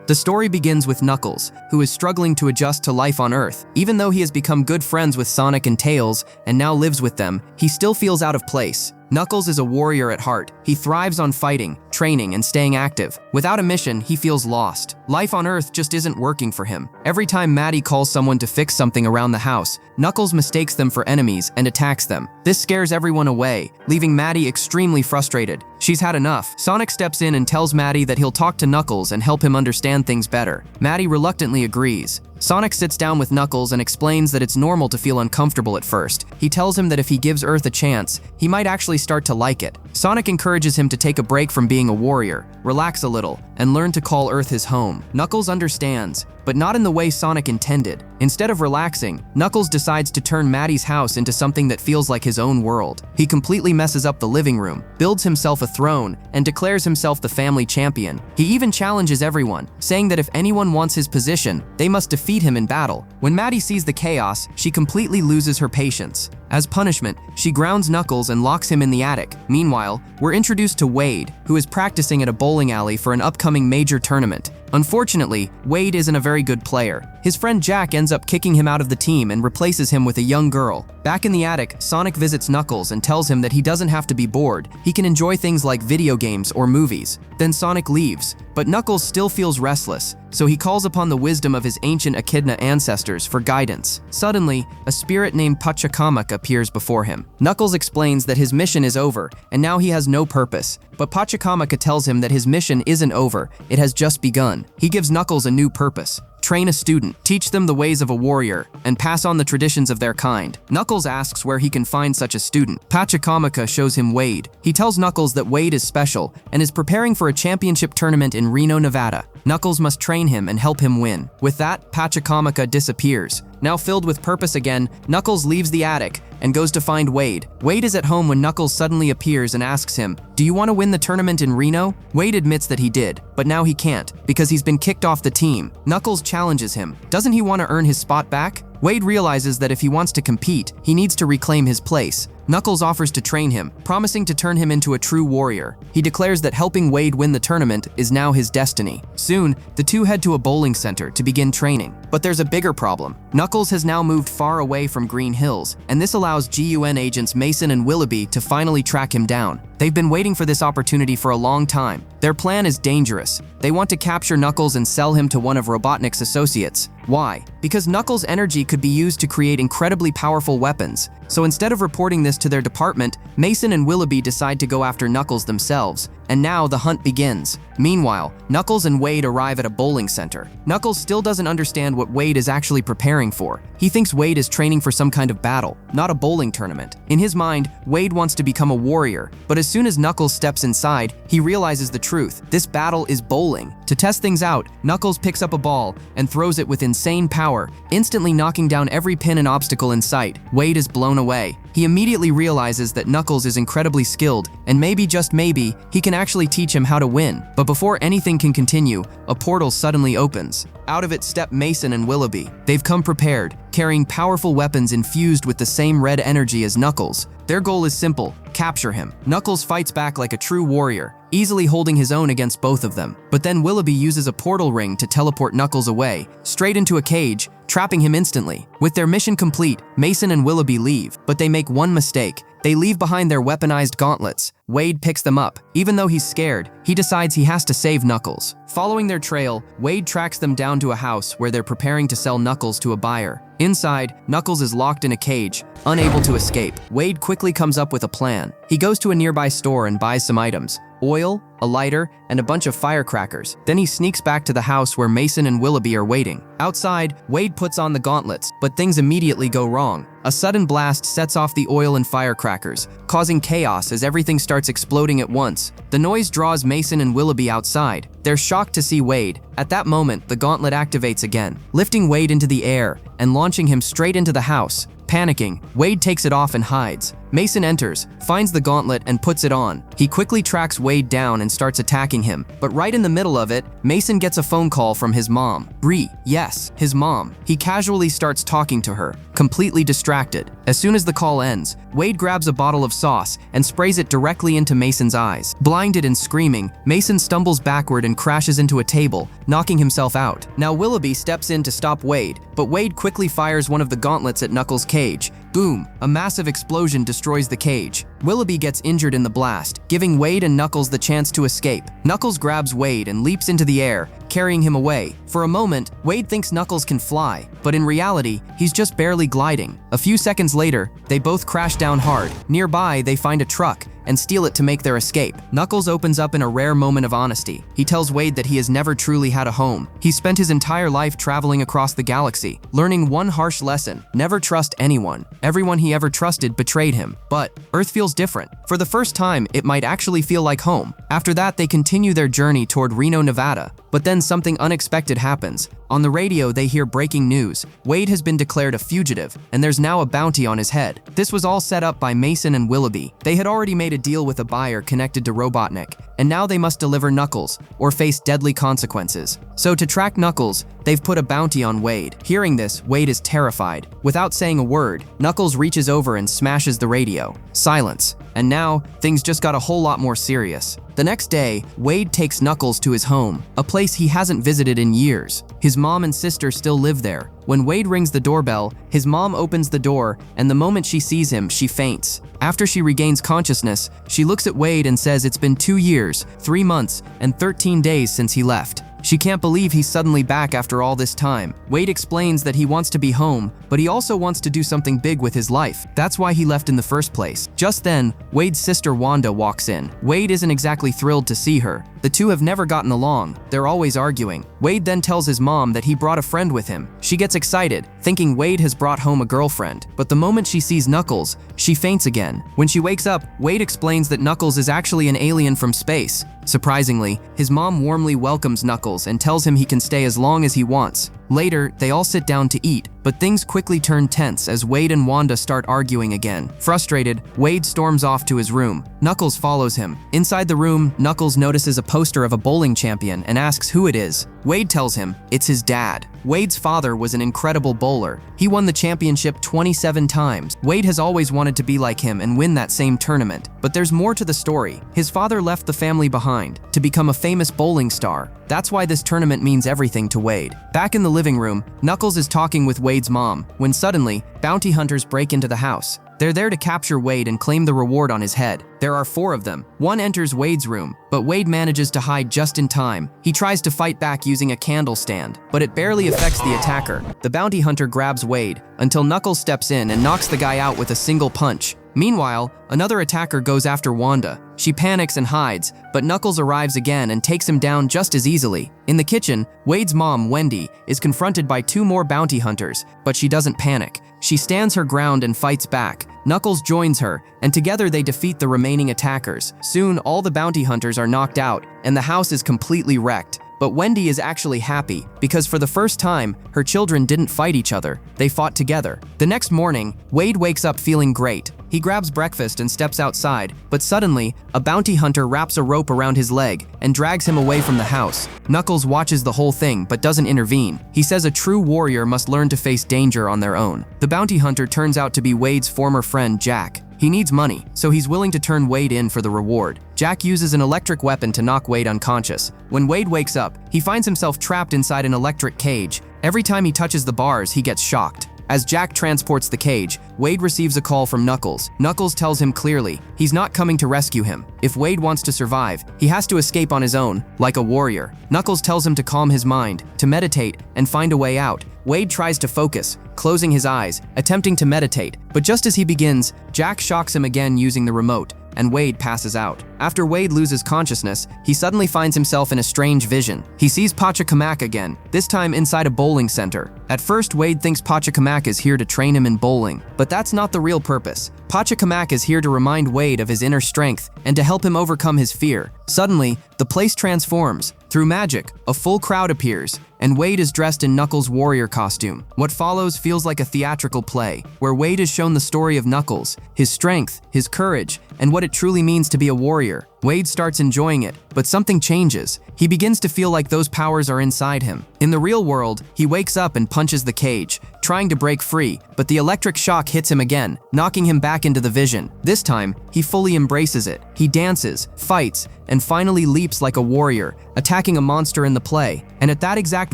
The story begins with Knuckles, who is struggling to adjust to life on Earth. Even though he has become good friends with Sonic and Tails and now lives with them, he still feels out of place. Knuckles is a warrior at heart. He thrives on fighting, training, and staying active. Without a mission, he feels lost. Life on Earth just isn't working for him. Every time Maddie calls someone to fix something around the house, Knuckles mistakes them for enemies and attacks them. This scares everyone away, leaving Maddie extremely frustrated. She's had enough. Sonic steps in and tells Maddie that he'll talk to Knuckles and help him understand things better. Maddie reluctantly agrees. Sonic sits down with Knuckles and explains that it's normal to feel uncomfortable at first. He tells him that if he gives Earth a chance, he might actually start to like it. Sonic encourages him to take a break from being a warrior, relax a little, and learn to call Earth his home. Knuckles understands, but not in the way Sonic intended. Instead of relaxing, Knuckles decides to turn Maddie's house into something that feels like his own world. He completely messes up the living room, builds himself a throne, and declares himself the family champion. He even challenges everyone, saying that if anyone wants his position, they must defeat him in battle. When Maddie sees the chaos, she completely loses her patience. As punishment, she grounds Knuckles and locks him in the attic. Meanwhile, we're introduced to Wade, who is practicing at a bowling alley for an upcoming major tournament. Unfortunately, Wade isn't a very good player. His friend Jack ends up kicking him out of the team and replaces him with a young girl. Back in the attic, Sonic visits Knuckles and tells him that he doesn't have to be bored. He can enjoy things like video games or movies. Then Sonic leaves, but Knuckles still feels restless, so he calls upon the wisdom of his ancient Echidna ancestors for guidance. Suddenly, a spirit named Pachacamac appears before him. Knuckles explains that his mission is over, and now he has no purpose. But Pachacamac tells him that his mission isn't over, it has just begun. He gives Knuckles a new purpose. Train a student, teach them the ways of a warrior, and pass on the traditions of their kind. Knuckles asks where he can find such a student. Pachacamac shows him Wade. He tells Knuckles that Wade is special and is preparing for a championship tournament in Reno, Nevada. Knuckles must train him and help him win. With that, Pachacamac disappears. Now filled with purpose again, Knuckles leaves the attic and goes to find Wade. Wade is at home when Knuckles suddenly appears and asks him, "Do you want to win the tournament in Reno?" Wade admits that he did, but now he can't, because he's been kicked off the team. Knuckles challenges him. Doesn't he want to earn his spot back? Wade realizes that if he wants to compete, he needs to reclaim his place. Knuckles offers to train him, promising to turn him into a true warrior. He declares that helping Wade win the tournament is now his destiny. Soon, the two head to a bowling center to begin training. But there's a bigger problem. Knuckles has now moved far away from Green Hills, and this allows GUN agents Mason and Willoughby to finally track him down. They've been waiting for this opportunity for a long time. Their plan is dangerous. They want to capture Knuckles and sell him to one of Robotnik's associates. Why? Because Knuckles' energy could be used to create incredibly powerful weapons. So instead of reporting this to their department, Mason and Willoughby decide to go after Knuckles themselves. And now the hunt begins. Meanwhile, Knuckles and Wade arrive at a bowling center. Knuckles still doesn't understand what Wade is actually preparing for. He thinks Wade is training for some kind of battle, not a bowling tournament. In his mind, Wade wants to become a warrior, but as soon as Knuckles steps inside, he realizes the truth. This battle is bowling. To test things out, Knuckles picks up a ball and throws it with insane power, instantly knocking down every pin and obstacle in sight. Wade is blown away. He immediately realizes that Knuckles is incredibly skilled, and maybe, just maybe, he can actually teach him how to win. But before anything can continue, a portal suddenly opens. Out of it step Mason and Willoughby. They've come prepared, carrying powerful weapons infused with the same red energy as Knuckles. Their goal is simple: capture him. Knuckles fights back like a true warrior, easily holding his own against both of them. But then Willoughby uses a portal ring to teleport Knuckles away, straight into a cage, trapping him instantly. With their mission complete, Mason and Willoughby leave, but they make one mistake. They leave behind their weaponized gauntlets. Wade picks them up. Even though he's scared, he decides he has to save Knuckles. Following their trail, Wade tracks them down to a house where they're preparing to sell Knuckles to a buyer. Inside, Knuckles is locked in a cage, unable to escape. Wade quickly comes up with a plan. He goes to a nearby store and buys some items: oil, a lighter, and a bunch of firecrackers. Then he sneaks back to the house where Mason and Willoughby are waiting. Outside, Wade puts on the gauntlets, but things immediately go wrong. A sudden blast sets off the oil and firecrackers, causing chaos as everything starts exploding at once. The noise draws Mason and Willoughby outside. They're shocked to see Wade. At that moment, the gauntlet activates again, lifting Wade into the air and launching him straight into the house. Panicking, Wade takes it off and hides. Mason enters, finds the gauntlet, and puts it on. He quickly tracks Wade down and starts attacking him, but right in the middle of it, Mason gets a phone call from his mom. Bree, yes, his mom. He casually starts talking to her, completely distracted. As soon as the call ends, Wade grabs a bottle of sauce and sprays it directly into Mason's eyes. Blinded and screaming, Mason stumbles backward and crashes into a table, knocking himself out. Now Willoughby steps in to stop Wade, but Wade quickly fires one of the gauntlets at Knuckles' cage. Boom! A massive explosion destroys the cage. Willoughby gets injured in the blast, giving Wade and Knuckles the chance to escape. Knuckles grabs Wade and leaps into the air, carrying him away. For a moment, Wade thinks Knuckles can fly, but in reality, he's just barely gliding. A few seconds later, they both crash down hard. Nearby, they find a truck and steal it to make their escape. Knuckles opens up in a rare moment of honesty. He tells Wade that he has never truly had a home. He spent his entire life traveling across the galaxy, learning one harsh lesson: never trust anyone. Everyone he ever trusted betrayed him. But Earth feels different. For the first time, it might actually feel like home. After that, they continue their journey toward Reno, Nevada. But then something unexpected happens. On the radio, they hear breaking news. Wade has been declared a fugitive, and there's now a bounty on his head. This was all set up by Mason and Willoughby. They had already made a deal with a buyer connected to Robotnik, and now they must deliver Knuckles, or face deadly consequences. So to track Knuckles, they've put a bounty on Wade. Hearing this, Wade is terrified. Without saying a word, Knuckles reaches over and smashes the radio. Silence. And now, things just got a whole lot more serious. The next day, Wade takes Knuckles to his home, a place he hasn't visited in years. His mom and sister still live there. When Wade rings the doorbell, his mom opens the door, and the moment she sees him, she faints. After she regains consciousness, she looks at Wade and says it's been 2 years, 3 months, and 13 days since he left. She can't believe he's suddenly back after all this time. Wade explains that he wants to be home, but he also wants to do something big with his life. That's why he left in the first place. Just then, Wade's sister Wanda walks in. Wade isn't exactly thrilled to see her. The two have never gotten along. They're always arguing. Wade then tells his mom that he brought a friend with him. She gets excited, thinking Wade has brought home a girlfriend. But the moment she sees Knuckles, she faints again. When she wakes up, Wade explains that Knuckles is actually an alien from space. Surprisingly, his mom warmly welcomes Knuckles and tells him he can stay as long as he wants. Later, they all sit down to eat, but things quickly turn tense as Wade and Wanda start arguing again. Frustrated, Wade storms off to his room. Knuckles follows him. Inside the room, Knuckles notices a poster of a bowling champion and asks who it is. Wade tells him it's his dad. Wade's father was an incredible bowler. He won the championship 27 times. Wade has always wanted to be like him and win that same tournament. But there's more to the story. His father left the family behind to become a famous bowling star. That's why this tournament means everything to Wade. Back in the living room, Knuckles is talking with Wade's mom, when suddenly, bounty hunters break into the house. They're there to capture Wade and claim the reward on his head. There are 4 of them. One enters Wade's room, but Wade manages to hide just in time. He tries to fight back using a candle stand, but it barely affects the attacker. The bounty hunter grabs Wade until Knuckles steps in and knocks the guy out with a single punch. Meanwhile, another attacker goes after Wanda. She panics and hides, but Knuckles arrives again and takes him down just as easily. In the kitchen, Wade's mom, Wendy, is confronted by 2 more bounty hunters, but she doesn't panic. She stands her ground and fights back. Knuckles joins her, and together they defeat the remaining attackers. Soon, all the bounty hunters are knocked out, and the house is completely wrecked. But Wendy is actually happy, because for the first time, her children didn't fight each other. They fought together. The next morning, Wade wakes up feeling great. He grabs breakfast and steps outside, but suddenly, a bounty hunter wraps a rope around his leg and drags him away from the house. Knuckles watches the whole thing but doesn't intervene. He says a true warrior must learn to face danger on their own. The bounty hunter turns out to be Wade's former friend, Jack. He needs money, so he's willing to turn Wade in for the reward. Jack uses an electric weapon to knock Wade unconscious. When Wade wakes up, he finds himself trapped inside an electric cage. Every time he touches the bars, he gets shocked. As Jack transports the cage, Wade receives a call from Knuckles. Knuckles tells him clearly he's not coming to rescue him. If Wade wants to survive, he has to escape on his own, like a warrior. Knuckles tells him to calm his mind, to meditate, and find a way out. Wade tries to focus, closing his eyes, attempting to meditate, but just as he begins, Jack shocks him again using the remote, and Wade passes out. After Wade loses consciousness, he suddenly finds himself in a strange vision. He sees Pachacamac again, this time inside a bowling center. At first, Wade thinks Pachacamac is here to train him in bowling, but that's not the real purpose. Pachacamac is here to remind Wade of his inner strength and to help him overcome his fear. Suddenly, the place transforms. Through magic, a full crowd appears, and Wade is dressed in Knuckles' warrior costume. What follows feels like a theatrical play, where Wade is shown the story of Knuckles, his strength, his courage, and what it truly means to be a warrior. Wade starts enjoying it, but something changes. He begins to feel like those powers are inside him. In the real world, he wakes up and punches the cage, trying to break free, but the electric shock hits him again, knocking him back into the vision. This time, he fully embraces it. He dances, fights, and finally leaps like a warrior, attacking a monster in the play. And at that exact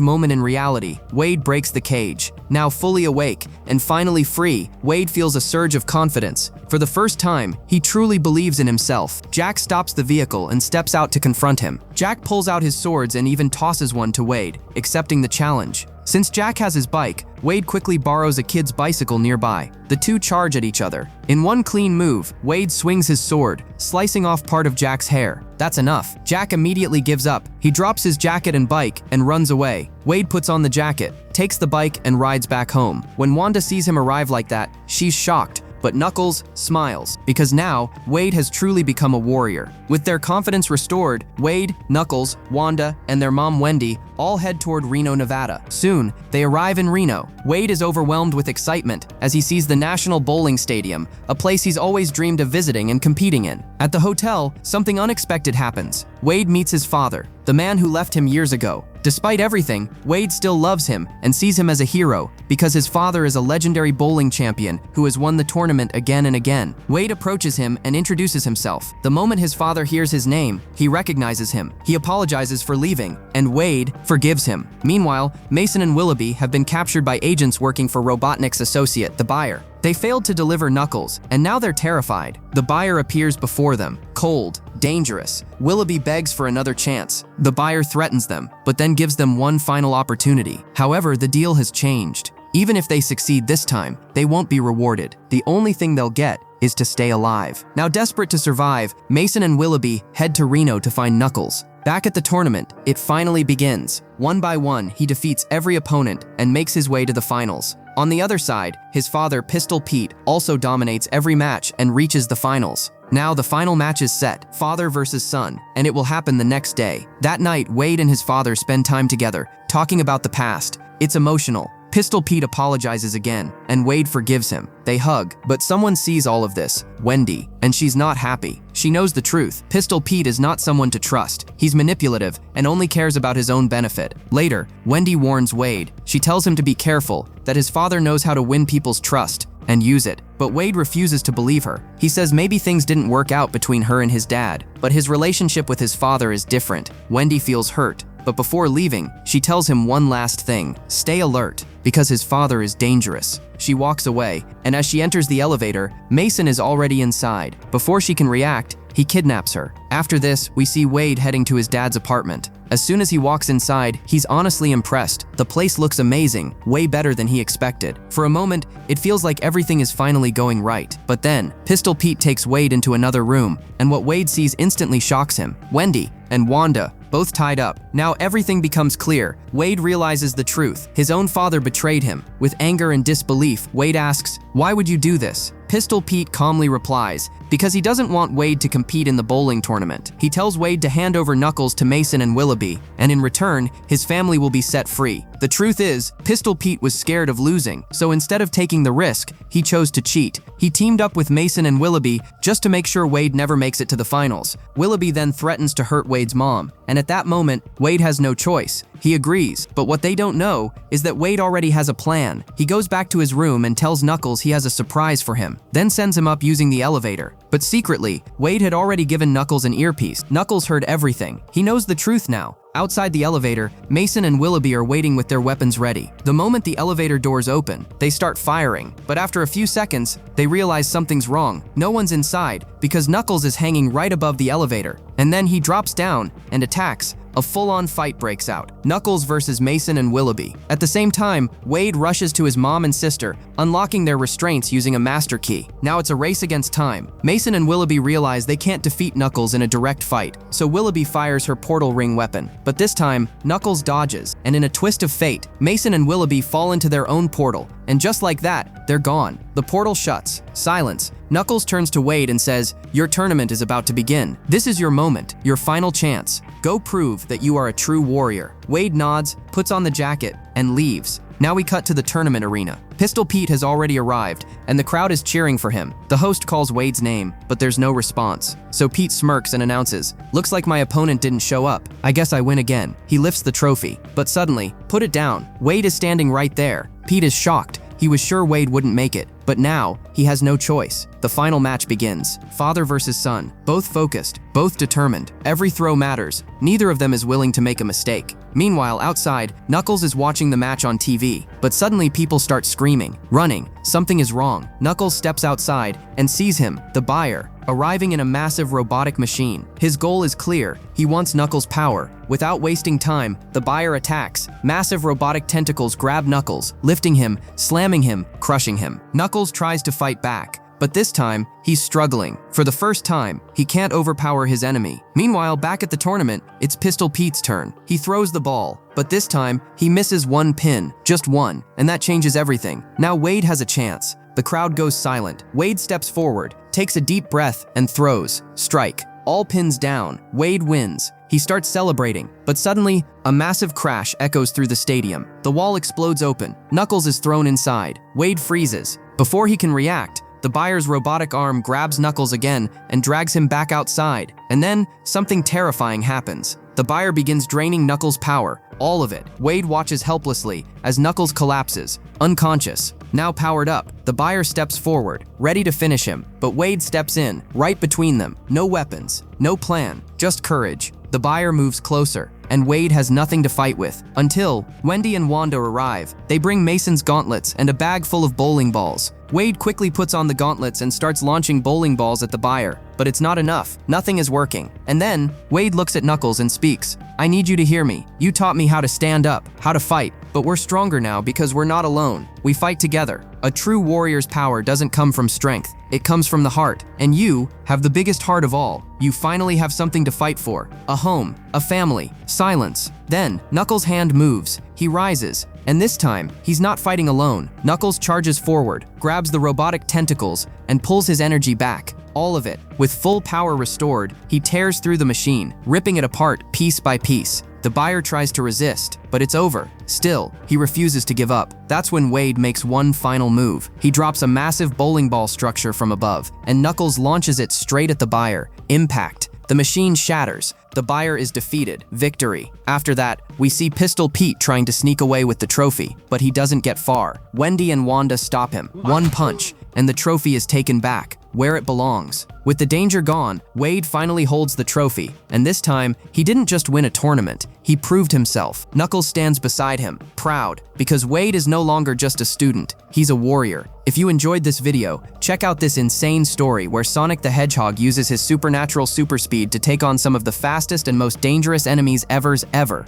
moment in reality, Wade breaks the cage. Now fully awake and finally free, Wade feels a surge of confidence. For the first time, he truly believes in himself. Jack stops the vehicle and steps out to confront him. Jack pulls out his swords and even tosses one to Wade, accepting the challenge. Since Jack has his bike, Wade quickly borrows a kid's bicycle nearby. The two charge at each other. In one clean move, Wade swings his sword, slicing off part of Jack's hair. That's enough. Jack immediately gives up. He drops his jacket and bike and runs away. Wade puts on the jacket, takes the bike, and rides back home. When Wanda sees him arrive like that, she's shocked. But Knuckles smiles, because now, Wade has truly become a warrior. With their confidence restored, Wade, Knuckles, Wanda, and their mom Wendy all head toward Reno, Nevada. Soon, they arrive in Reno. Wade is overwhelmed with excitement as he sees the National Bowling Stadium, a place he's always dreamed of visiting and competing in. At the hotel, something unexpected happens. Wade meets his father, the man who left him years ago. Despite everything, Wade still loves him and sees him as a hero because his father is a legendary bowling champion who has won the tournament again and again. Wade approaches him and introduces himself. The moment his father hears his name, he recognizes him. He apologizes for leaving, and Wade forgives him. Meanwhile, Mason and Willoughby have been captured by agents working for Robotnik's associate, the buyer. They failed to deliver Knuckles, and now they're terrified. The buyer appears before them, cold, dangerous. Willoughby begs for another chance. The buyer threatens them, but then gives them one final opportunity. However, the deal has changed. Even if they succeed this time, they won't be rewarded. The only thing they'll get is to stay alive. Now desperate to survive, Mason and Willoughby head to Reno to find Knuckles. Back at the tournament, it finally begins. One by one, he defeats every opponent and makes his way to the finals. On the other side, his father, Pistol Pete, also dominates every match and reaches the finals. Now the final match is set, father versus son, and it will happen the next day. That night, Wade and his father spend time together, talking about the past. It's emotional. Pistol Pete apologizes again, and Wade forgives him. They hug, but someone sees all of this, Wendy, and she's not happy. She knows the truth. Pistol Pete is not someone to trust. He's manipulative and only cares about his own benefit. Later, Wendy warns Wade. She tells him to be careful, that his father knows how to win people's trust and use it. But Wade refuses to believe her. He says maybe things didn't work out between her and his dad, but his relationship with his father is different. Wendy feels hurt, but before leaving, she tells him one last thing: stay alert, because his father is dangerous. She walks away, and as she enters the elevator, Mason is already inside. Before she can react, he kidnaps her. After this, we see Wade heading to his dad's apartment. As soon as he walks inside, he's honestly impressed. The place looks amazing, way better than he expected. For a moment, it feels like everything is finally going right. But then, Pistol Pete takes Wade into another room, and what Wade sees instantly shocks him. Wendy and Wanda, both tied up. Now everything becomes clear. Wade realizes the truth. His own father betrayed him. With anger and disbelief, Wade asks, "Why would you do this?" Pistol Pete calmly replies, because he doesn't want Wade to compete in the bowling tournament. He tells Wade to hand over Knuckles to Mason and Willoughby, and in return, his family will be set free. The truth is, Pistol Pete was scared of losing, so instead of taking the risk, he chose to cheat. He teamed up with Mason and Willoughby just to make sure Wade never makes it to the finals. Willoughby then threatens to hurt Wade's mom, and at that moment, Wade has no choice. He agrees, but what they don't know is that Wade already has a plan. He goes back to his room and tells Knuckles he has a surprise for him, then sends him up using the elevator. But secretly, Wade had already given Knuckles an earpiece. Knuckles heard everything. He knows the truth now. Outside the elevator, Mason and Willoughby are waiting with their weapons ready. The moment the elevator doors open, they start firing, but after a few seconds, they realize something's wrong. No one's inside, because Knuckles is hanging right above the elevator. And then he drops down and attacks, a full-on fight breaks out. Knuckles versus Mason and Willoughby. At the same time, Wade rushes to his mom and sister, unlocking their restraints using a master key. Now it's a race against time. Mason and Willoughby realize they can't defeat Knuckles in a direct fight, so Willoughby fires her portal ring weapon. But this time, Knuckles dodges, and in a twist of fate, Mason and Willoughby fall into their own portal, and just like that, they're gone. The portal shuts. Silence. Knuckles turns to Wade and says, "Your tournament is about to begin. This is your moment, your final chance. Go prove that you are a true warrior." Wade nods, puts on the jacket, and leaves. Now we cut to the tournament arena. Pistol Pete has already arrived, and the crowd is cheering for him. The host calls Wade's name, but there's no response. So Pete smirks and announces, "Looks like my opponent didn't show up. I guess I win again." He lifts the trophy, but suddenly, "Put it down." Wade is standing right there. Pete is shocked. He was sure Wade wouldn't make it, but now he has no choice. The final match begins. Father versus son, both focused, both determined. Every throw matters. Neither of them is willing to make a mistake. Meanwhile, outside, Knuckles is watching the match on TV, but suddenly people start screaming, running. Something is wrong. Knuckles steps outside and sees him, the buyer, arriving in a massive robotic machine. His goal is clear. He wants Knuckles' power. Without wasting time, the buyer attacks. Massive robotic tentacles grab Knuckles, lifting him, slamming him, crushing him. Knuckles tries to fight back, but this time, he's struggling. For the first time, he can't overpower his enemy. Meanwhile, back at the tournament, it's Pistol Pete's turn. He throws the ball, but this time, he misses one pin, just one, and that changes everything. Now Wade has a chance. The crowd goes silent. Wade steps forward, takes a deep breath, and throws. Strike. All pins down. Wade wins. He starts celebrating, but suddenly, a massive crash echoes through the stadium. The wall explodes open. Knuckles is thrown inside. Wade freezes. Before he can react, the buyer's robotic arm grabs Knuckles again and drags him back outside. And then, something terrifying happens. The buyer begins draining Knuckles' power, all of it. Wade watches helplessly as Knuckles collapses, unconscious. Now powered up, the buyer steps forward, ready to finish him, but Wade steps in, right between them. No weapons, no plan, just courage. The buyer moves closer, and Wade has nothing to fight with, until Wendy and Wanda arrive. They bring Mason's gauntlets and a bag full of bowling balls. Wade quickly puts on the gauntlets and starts launching bowling balls at the buyer, but it's not enough. Nothing is working. And then, Wade looks at Knuckles and speaks, "I need you to hear me. You taught me how to stand up, how to fight, but we're stronger now because we're not alone. We fight together. A true warrior's power doesn't come from strength. It comes from the heart. And you have the biggest heart of all. You finally have something to fight for. A home, a family." Silence. Then, Knuckles' hand moves. He rises. And this time, he's not fighting alone. Knuckles charges forward, grabs the robotic tentacles, and pulls his energy back. All of it. With full power restored, he tears through the machine, ripping it apart piece by piece. The buyer tries to resist, but it's over. Still, he refuses to give up. That's when Wade makes one final move. He drops a massive bowling ball structure from above, and Knuckles launches it straight at the buyer. Impact. The machine shatters. The buyer is defeated. Victory. After that, we see Pistol Pete trying to sneak away with the trophy, but he doesn't get far. Wendy and Wanda stop him. One punch, and the trophy is taken back, where it belongs. With the danger gone, Wade finally holds the trophy, and this time, he didn't just win a tournament, he proved himself. Knuckles stands beside him, proud, because Wade is no longer just a student, he's a warrior. If you enjoyed this video, check out this insane story where Sonic the Hedgehog uses his supernatural super speed to take on some of the fastest and most dangerous enemies ever.